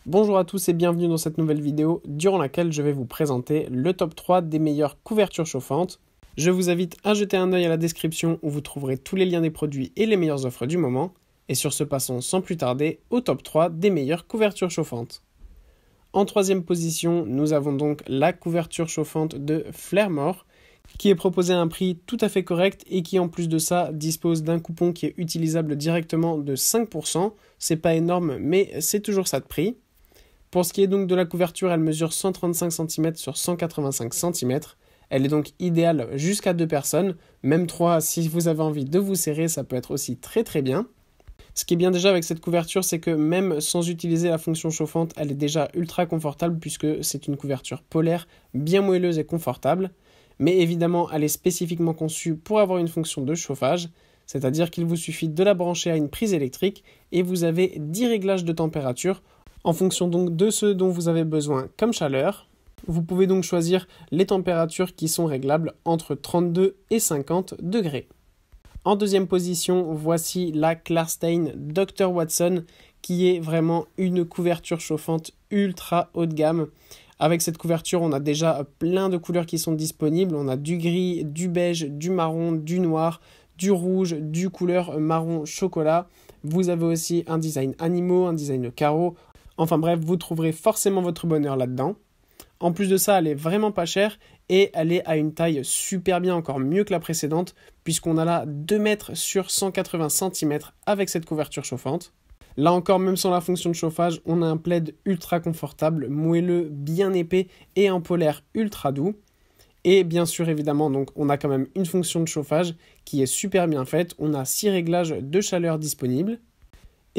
Bonjour à tous et bienvenue dans cette nouvelle vidéo durant laquelle je vais vous présenter le top 3 des meilleures couvertures chauffantes. Je vous invite à jeter un œil à la description où vous trouverez tous les liens des produits et les meilleures offres du moment. Et sur ce, passons sans plus tarder au top 3 des meilleures couvertures chauffantes. En troisième position, nous avons donc la couverture chauffante de Flairmore, qui est proposée à un prix tout à fait correct et qui en plus de ça dispose d'un coupon qui est utilisable directement de 5%. C'est pas énorme mais c'est toujours ça de prix. Pour ce qui est donc de la couverture, elle mesure 135 cm sur 185 cm. Elle est donc idéale jusqu'à 2 personnes, même 3 si vous avez envie de vous serrer, ça peut être aussi très bien. Ce qui est bien déjà avec cette couverture, c'est que même sans utiliser la fonction chauffante, elle est déjà ultra confortable puisque c'est une couverture polaire, bien moelleuse et confortable. Mais évidemment, elle est spécifiquement conçue pour avoir une fonction de chauffage, c'est-à-dire qu'il vous suffit de la brancher à une prise électrique et vous avez 10 réglages de température en fonction donc de ce dont vous avez besoin comme chaleur. Vous pouvez donc choisir les températures qui sont réglables entre 32 et 50 degrés. En deuxième position, voici la Klarstein Dr Watson qui est vraiment une couverture chauffante ultra haut de gamme. Avec cette couverture, on a déjà plein de couleurs qui sont disponibles. On a du gris, du beige, du marron, du noir, du rouge, du couleur marron chocolat. Vous avez aussi un design animaux, un design carreau. Enfin bref, vous trouverez forcément votre bonheur là-dedans. En plus de ça, elle est vraiment pas chère et elle est à une taille super bien, encore mieux que la précédente, puisqu'on a là 2 mètres sur 180 cm avec cette couverture chauffante. Là encore, même sans la fonction de chauffage, on a un plaid ultra confortable, moelleux, bien épais et un polaire ultra doux. Et bien sûr, évidemment, donc, on a quand même une fonction de chauffage qui est super bien faite. On a 6 réglages de chaleur disponibles.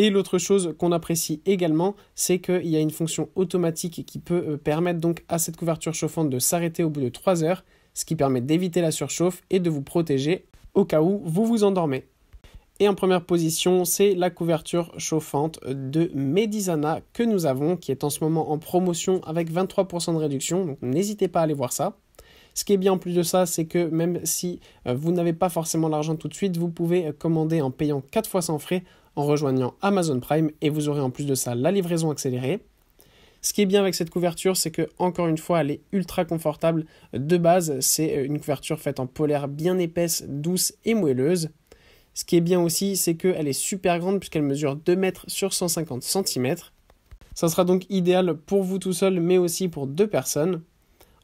Et l'autre chose qu'on apprécie également, c'est qu'il y a une fonction automatique qui peut permettre donc à cette couverture chauffante de s'arrêter au bout de 3 heures, ce qui permet d'éviter la surchauffe et de vous protéger au cas où vous vous endormez. Et en première position, c'est la couverture chauffante de Medisana que nous avons, qui est en ce moment en promotion avec 23% de réduction, donc n'hésitez pas à aller voir ça. Ce qui est bien en plus de ça, c'est que même si vous n'avez pas forcément l'argent tout de suite, vous pouvez commander en payant 4 fois sans frais en rejoignant Amazon Prime et vous aurez en plus de ça la livraison accélérée. Ce qui est bien avec cette couverture, c'est que encore une fois, elle est ultra confortable. De base, c'est une couverture faite en polaire bien épaisse, douce et moelleuse. Ce qui est bien aussi, c'est qu'elle est super grande puisqu'elle mesure 2 mètres sur 150 cm. Ça sera donc idéal pour vous tout seul, mais aussi pour 2 personnes.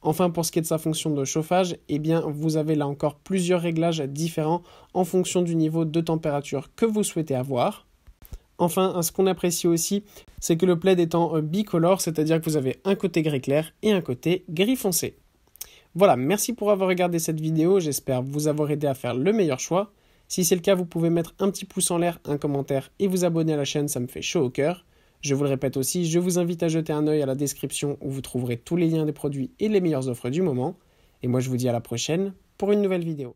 Enfin, pour ce qui est de sa fonction de chauffage, eh bien, vous avez là encore plusieurs réglages différents en fonction du niveau de température que vous souhaitez avoir. Enfin, ce qu'on apprécie aussi, c'est que le plaid est en bicolore, c'est-à-dire que vous avez un côté gris clair et un côté gris foncé. Voilà, merci pour avoir regardé cette vidéo, j'espère vous avoir aidé à faire le meilleur choix. Si c'est le cas, vous pouvez mettre un petit pouce en l'air, un commentaire et vous abonner à la chaîne, ça me fait chaud au cœur. Je vous le répète aussi, je vous invite à jeter un œil à la description où vous trouverez tous les liens des produits et les meilleures offres du moment. Et moi je vous dis à la prochaine pour une nouvelle vidéo.